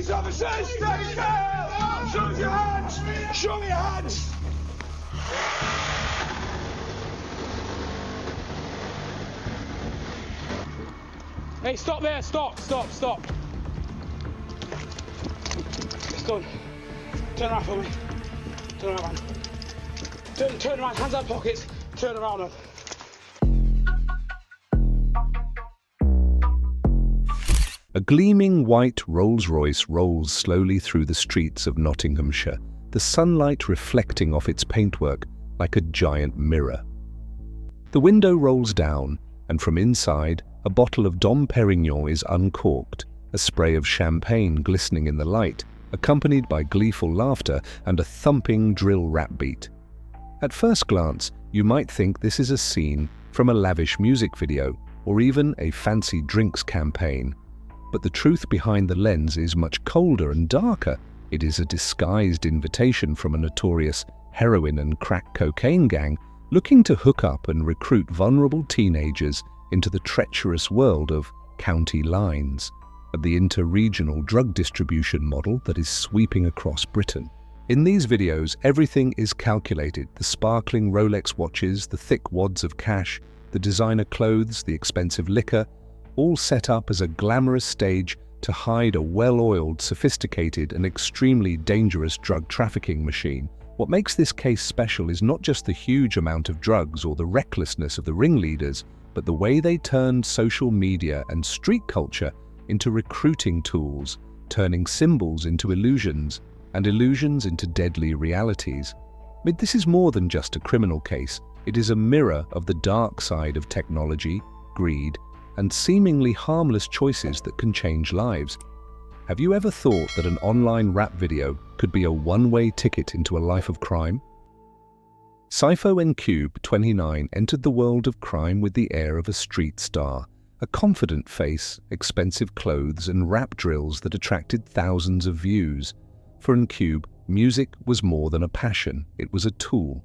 Police officers, stand down! Show me your hands! Show me your hands! Hey, stop there, stop. It's done. Turn around for me. Turn around. Turn around, hands out pockets, turn around. A gleaming white Rolls-Royce rolls slowly through the streets of Nottinghamshire, the sunlight reflecting off its paintwork like a giant mirror. The window rolls down, and from inside, a bottle of Dom Pérignon is uncorked, a spray of champagne glistening in the light, accompanied by gleeful laughter and a thumping drill rap beat. At first glance, you might think this is a scene from a lavish music video or even a fancy drinks campaign. But the truth behind the lens is much colder and darker. It is a disguised invitation from a notorious heroin and crack cocaine gang looking to hook up and recruit vulnerable teenagers into the treacherous world of county lines, of the interregional drug distribution model that is sweeping across Britain. In these videos, everything is calculated: the sparkling Rolex watches, the thick wads of cash, the designer clothes, the expensive liquor, all set up as a glamorous stage to hide a well-oiled, sophisticated and extremely dangerous drug trafficking machine. What makes this case special is not just the huge amount of drugs or the recklessness of the ringleaders, but the way they turned social media and street culture into recruiting tools, turning symbols into illusions and illusions into deadly realities. But this is more than just a criminal case. It is a mirror of the dark side of technology, greed, and seemingly harmless choices that can change lives. Have you ever thought that an online rap video could be a one-way ticket into a life of crime? Cypher Ncube, 29, entered the world of crime with the air of a street star, a confident face, expensive clothes, and rap drills that attracted thousands of views. For Ncube, music was more than a passion, it was a tool.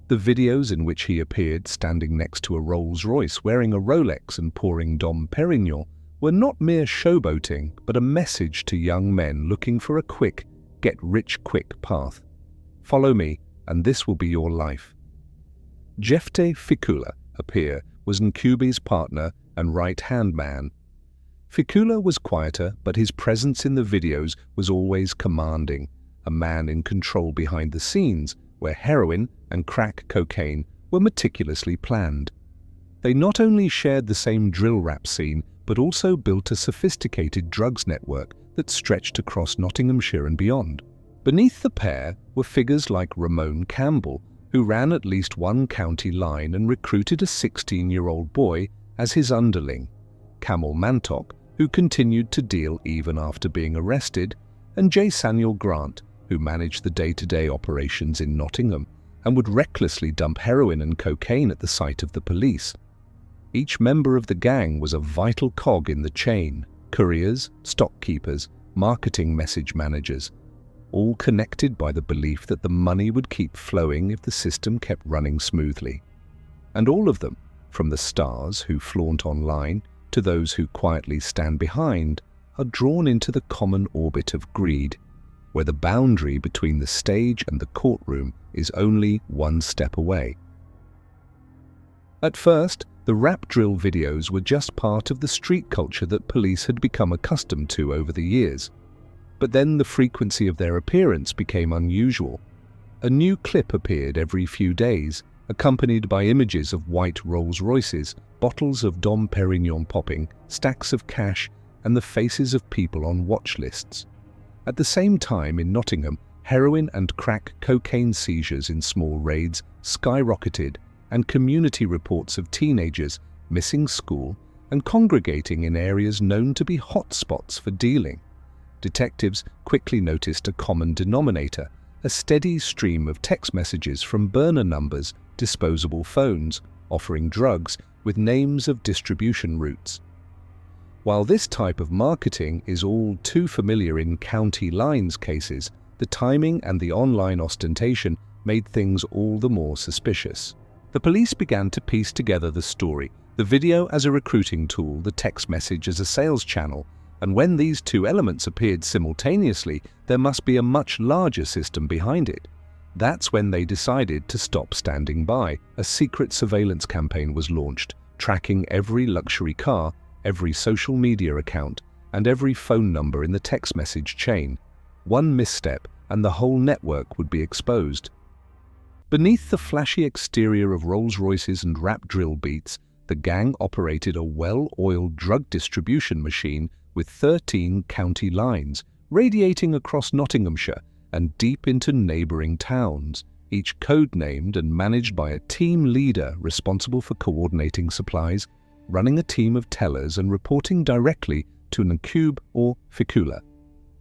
The videos in which he appeared standing next to a Rolls-Royce wearing a Rolex and pouring Dom Pérignon were not mere showboating, but a message to young men looking for a quick, get-rich-quick path. Follow me, and this will be your life. Jefte Ficula was Ncube's partner and right-hand man. Ficula was quieter, but his presence in the videos was always commanding, a man in control behind the scenes, where heroin and crack cocaine were meticulously planned. They not only shared the same drill rap scene, but also built a sophisticated drugs network that stretched across Nottinghamshire and beyond. Beneath the pair were figures like Ramon Campbell, who ran at least one county line and recruited a 16-year-old boy as his underling, Camel Mantock, who continued to deal even after being arrested, and J. Samuel Grant, who managed the day-to-day operations in Nottingham and would recklessly dump heroin and cocaine at the sight of the police. Each member of the gang was a vital cog in the chain: couriers, stock keepers, marketing message managers, all connected by the belief that the money would keep flowing if the system kept running smoothly. And all of them, from the stars who flaunt online to those who quietly stand behind, are drawn into the common orbit of greed, where the boundary between the stage and the courtroom is only one step away. At first, the rap drill videos were just part of the street culture that police had become accustomed to over the years. But then the frequency of their appearance became unusual. A new clip appeared every few days, accompanied by images of white Rolls-Royces, bottles of Dom Pérignon popping, stacks of cash, and the faces of people on watch lists. At the same time in Nottingham, heroin and crack cocaine seizures in small raids skyrocketed, and community reports of teenagers missing school and congregating in areas known to be hotspots for dealing. Detectives quickly noticed a common denominator: a steady stream of text messages from burner numbers, disposable phones, offering drugs with names of distribution routes. While this type of marketing is all too familiar in county lines cases, the timing and the online ostentation made things all the more suspicious. The police began to piece together the story: the video as a recruiting tool, the text message as a sales channel, And when these two elements appeared simultaneously, there must be a much larger system behind it. That's when they decided to stop standing by. A secret surveillance campaign was launched, tracking every luxury car, every social media account, and every phone number in the text message chain. One misstep, and the whole network would be exposed. Beneath the flashy exterior of Rolls-Royces and rap drill beats, the gang operated a well-oiled drug distribution machine with 13 county lines, radiating across Nottinghamshire and deep into neighbouring towns, each code-named and managed by a team leader responsible for coordinating supplies, running a team of tellers and reporting directly to an cube or ficula.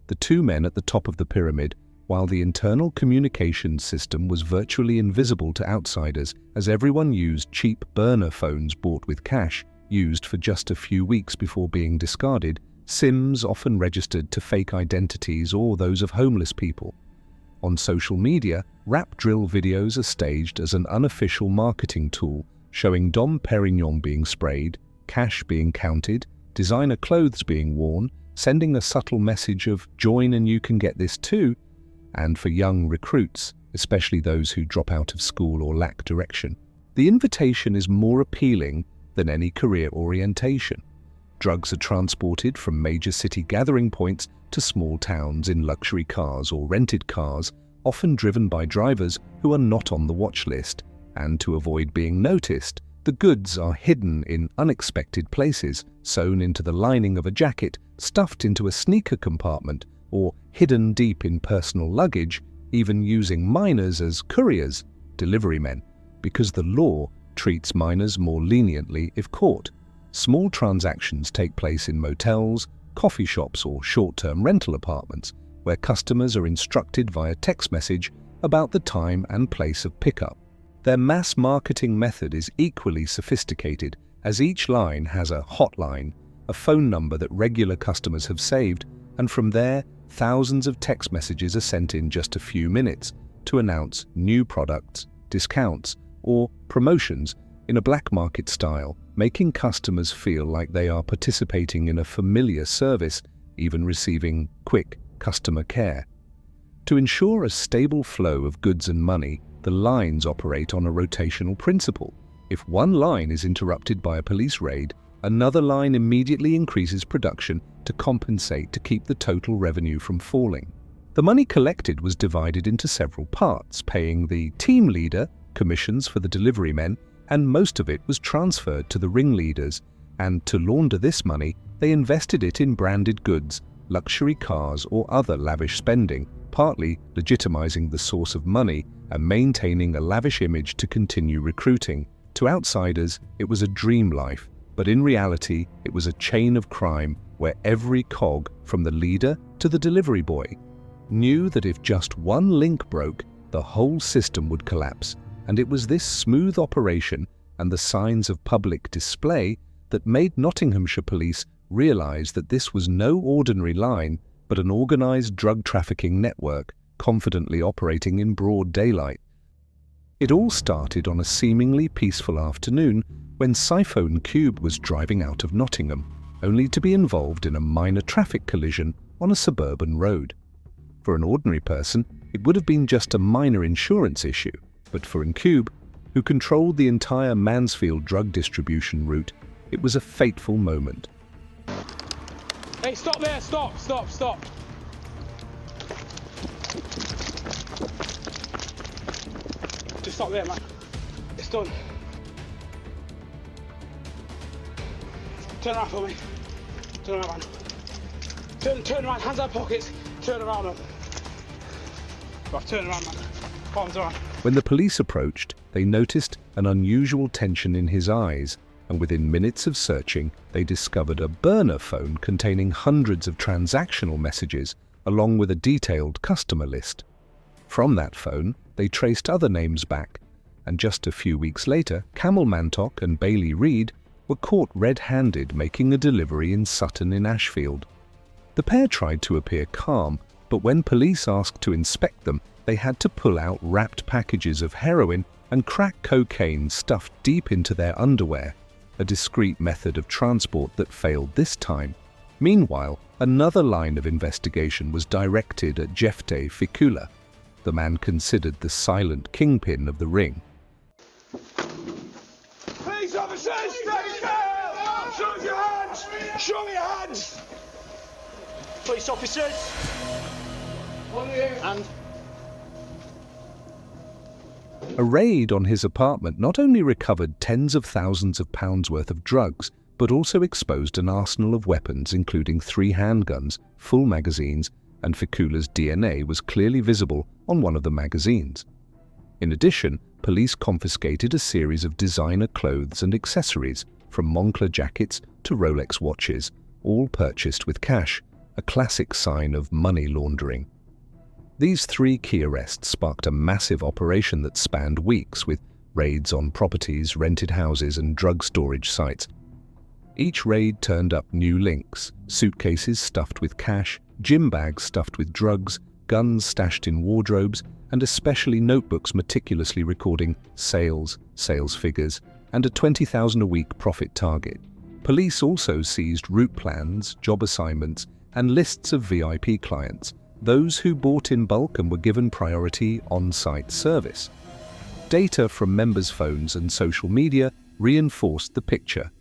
The two men at the top of the pyramid, while the internal communications system was virtually invisible to outsiders as everyone used cheap burner phones bought with cash, used for just a few weeks before being discarded, SIMs often registered to fake identities or those of homeless people. On social media, rap drill videos are staged as an unofficial marketing tool, showing Dom Pérignon being sprayed, cash being counted, designer clothes being worn, sending a subtle message of "join and you can get this too," and for young recruits, especially those who drop out of school or lack direction, the invitation is more appealing than any career orientation. Drugs are transported from major city gathering points to small towns in luxury cars or rented cars, often driven by drivers who are not on the watch list, and to avoid being noticed, the goods are hidden in unexpected places, sewn into the lining of a jacket, stuffed into a sneaker compartment, or hidden deep in personal luggage, even using minors as couriers, delivery men, because the law treats minors more leniently if caught. Small transactions take place in motels, coffee shops, or short-term rental apartments, where customers are instructed via text message about the time and place of pickup. Their mass marketing method is equally sophisticated, as each line has a hotline, a phone number that regular customers have saved, and from there, thousands of text messages are sent in just a few minutes to announce new products, discounts, or promotions in a black market style, making customers feel like they are participating in a familiar service, even receiving quick customer care. To ensure a stable flow of goods and money, the lines operate on a rotational principle. If one line is interrupted by a police raid, another line immediately increases production to compensate to keep the total revenue from falling. The money collected was divided into several parts, paying the team leader commissions for the delivery men, and most of it was transferred to the ringleaders, and to launder this money, they invested it in branded goods, luxury cars, or other lavish spending, partly legitimizing the source of money and maintaining a lavish image to continue recruiting. To outsiders, it was a dream life, but in reality, it was a chain of crime where every cog, from the leader to the delivery boy, knew that if just one link broke, the whole system would collapse. And it was this smooth operation and the signs of public display that made Nottinghamshire police realise that this was no ordinary line, but an organised drug trafficking network, confidently operating in broad daylight. It all started on a seemingly peaceful afternoon when Siphone Cube was driving out of Nottingham, only to be involved in a minor traffic collision on a suburban road. For an ordinary person, it would have been just a minor insurance issue, but for Cube, who controlled the entire Mansfield drug distribution route, it was a fateful moment. Hey, stop there, stop. Just stop there, man. It's done. Turn around for me. Turn around. Turn around, hands out pockets. Turn around, man. Right, turn around, man. Palms around. When the police approached, they noticed an unusual tension in his eyes, and within minutes of searching, they discovered a burner phone containing hundreds of transactional messages, along with a detailed customer list. From that phone, they traced other names back, and just a few weeks later, Camel Mantock and Bailey Reed were caught red-handed making a delivery in Sutton in Ashfield. The pair tried to appear calm, but when police asked to inspect them, they had to pull out wrapped packages of heroin and crack cocaine stuffed deep into their underwear, a discreet method of transport that failed this time. Meanwhile, another line of investigation was directed at Jephte Ficula, the man considered the silent kingpin of the ring. Police officers, stand still! Show me your hands! Show me your hands! Police officers! And A raid on his apartment not only recovered tens of thousands of pounds worth of drugs, but also exposed an arsenal of weapons including 3 handguns, full magazines, and Ficula's DNA was clearly visible on one of the magazines. In addition, police confiscated a series of designer clothes and accessories, from Moncler jackets to Rolex watches, all purchased with cash, a classic sign of money laundering. These 3 key arrests sparked a massive operation that spanned weeks, with raids on properties, rented houses, and drug storage sites. Each raid turned up new links: suitcases stuffed with cash, gym bags stuffed with drugs, guns stashed in wardrobes, and especially notebooks meticulously recording sales figures, and a $20,000 a week profit target. Police also seized route plans, job assignments, and lists of VIP clients, those who bought in bulk and were given priority on-site service. Data from members' phones and social media reinforced the picture.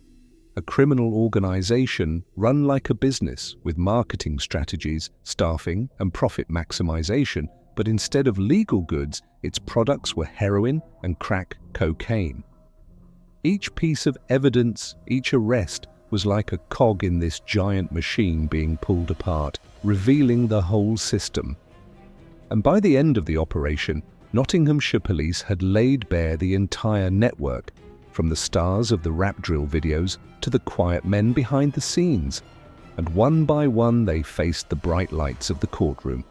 A criminal organization run like a business, with marketing strategies, staffing, and profit maximization, but instead of legal goods, its products were heroin and crack cocaine. Each piece of evidence, each arrest, was like a cog in this giant machine being pulled apart, revealing the whole system. And by the end of the operation, Nottinghamshire police had laid bare the entire network, from the stars of the rap drill videos to the quiet men behind the scenes. And one by one they faced the bright lights of the courtroom.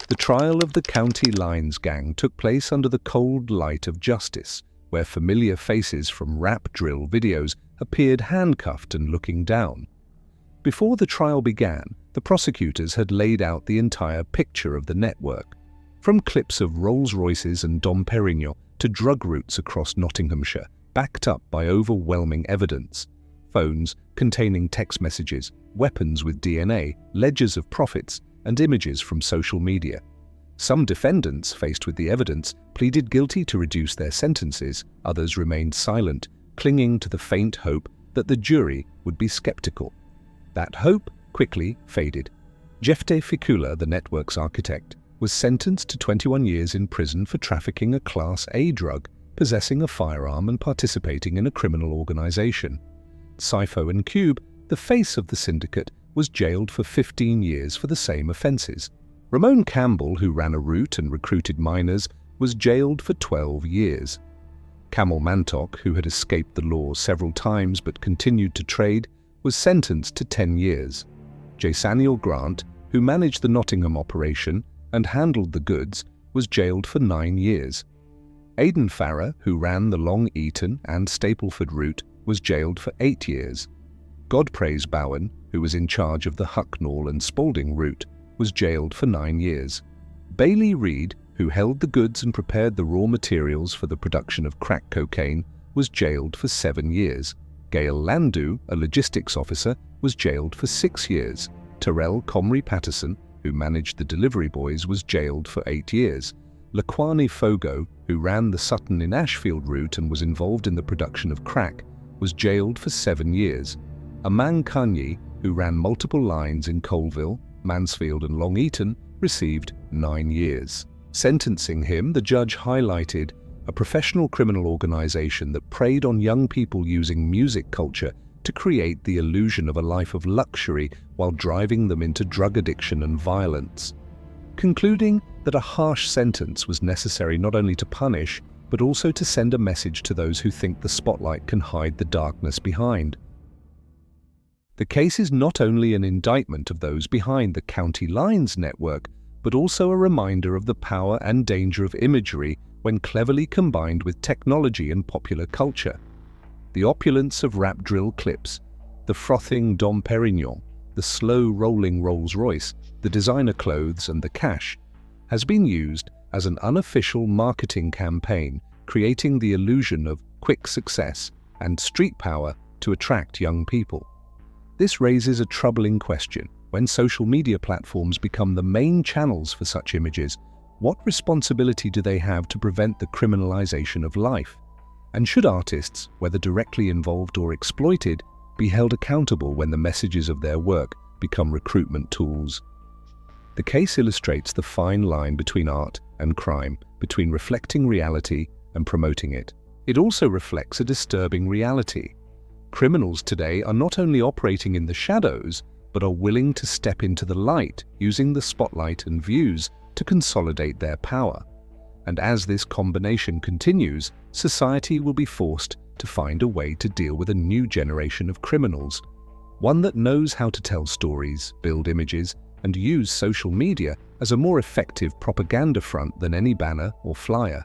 The trial of the County Lines gang took place under the cold light of justice, where familiar faces from rap drill videos appeared handcuffed and looking down. Before the trial began, the prosecutors had laid out the entire picture of the network, from clips of Rolls-Royces and Dom Pérignon to drug routes across Nottinghamshire, backed up by overwhelming evidence: phones containing text messages, weapons with DNA, ledgers of profits, and images from social media. Some defendants, faced with the evidence, pleaded guilty to reduce their sentences. Others remained silent, clinging to the faint hope that the jury would be skeptical. That hope quickly faded. Jephte Ficula, the network's architect, was sentenced to 21 years in prison for trafficking a Class A drug, possessing a firearm, and participating in a criminal organization. Sifo and Cube, the face of the syndicate, was jailed for 15 years for the same offences. Ramon Campbell, who ran a route and recruited minors, was jailed for 12 years. Camel Mantok, who had escaped the law several times but continued to trade, was sentenced to 10 years. Jasaniel Grant, who managed the Nottingham operation and handled the goods, was jailed for 9 years. Aidan Farrer, who ran the Long Eaton and Stapleford route, was jailed for 8 years. Godpraise Bowen, who was in charge of the Hucknall and Spalding route, was jailed for 9 years. Bailey Reid, who held the goods and prepared the raw materials for the production of crack cocaine, was jailed for 7 years. Gail Landu, a logistics officer, was jailed for 6 years. Terrell Comrie Patterson, who managed the delivery boys, was jailed for 8 years. Laquani Fogo, who ran the Sutton in Ashfield route and was involved in the production of crack, was jailed for 7 years. Amang Kanyi, who ran multiple lines in Colville, Mansfield and Long Eaton, received 9 years. Sentencing him, the judge highlighted a professional criminal organization that preyed on young people using music culture to create the illusion of a life of luxury while driving them into drug addiction and violence. Concluding that a harsh sentence was necessary not only to punish, but also to send a message to those who think the spotlight can hide the darkness behind. The case is not only an indictment of those behind the County Lines network, but also a reminder of the power and danger of imagery when cleverly combined with technology and popular culture. The opulence of rap drill clips, the frothing Dom Pérignon, the slow-rolling Rolls-Royce, the designer clothes, and the cash has been used as an unofficial marketing campaign, creating the illusion of quick success and street power to attract young people. This raises a troubling question. When social media platforms become the main channels for such images, what responsibility do they have to prevent the criminalization of life? And should artists, whether directly involved or exploited, be held accountable when the messages of their work become recruitment tools? The case illustrates the fine line between art and crime, between reflecting reality and promoting it. It also reflects a disturbing reality. Criminals today are not only operating in the shadows, but are willing to step into the light, using the spotlight and views to consolidate their power. And as this combination continues, society will be forced to find a way to deal with a new generation of criminals, one that knows how to tell stories, build images, and use social media as a more effective propaganda front than any banner or flyer.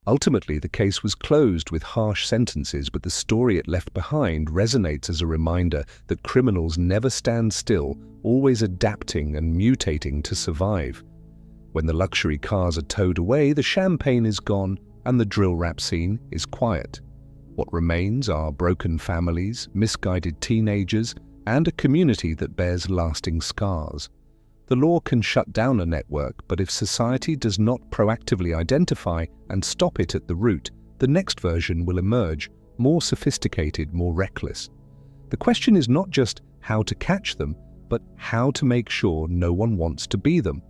Ultimately, the case was closed with harsh sentences, but the story it left behind resonates as a reminder that criminals never stand still, always adapting and mutating to survive. When the luxury cars are towed away, the champagne is gone and the drill rap scene is quiet. What remains are broken families, misguided teenagers, and a community that bears lasting scars. The law can shut down a network, but if society does not proactively identify and stop it at the root, the next version will emerge, more sophisticated, more reckless. The question is not just how to catch them, but how to make sure no one wants to be them.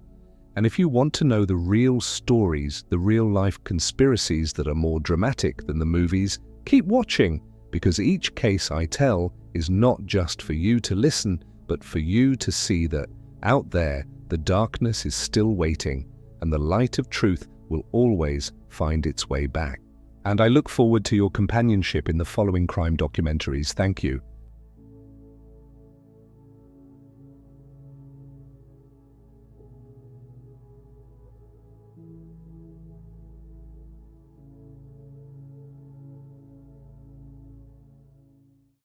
And if you want to know the real stories, the real-life conspiracies that are more dramatic than the movies, keep watching, because each case I tell is not just for you to listen, but for you to see that out there, the darkness is still waiting, and the light of truth will always find its way back. And I look forward to your companionship in the following crime documentaries. Thank you.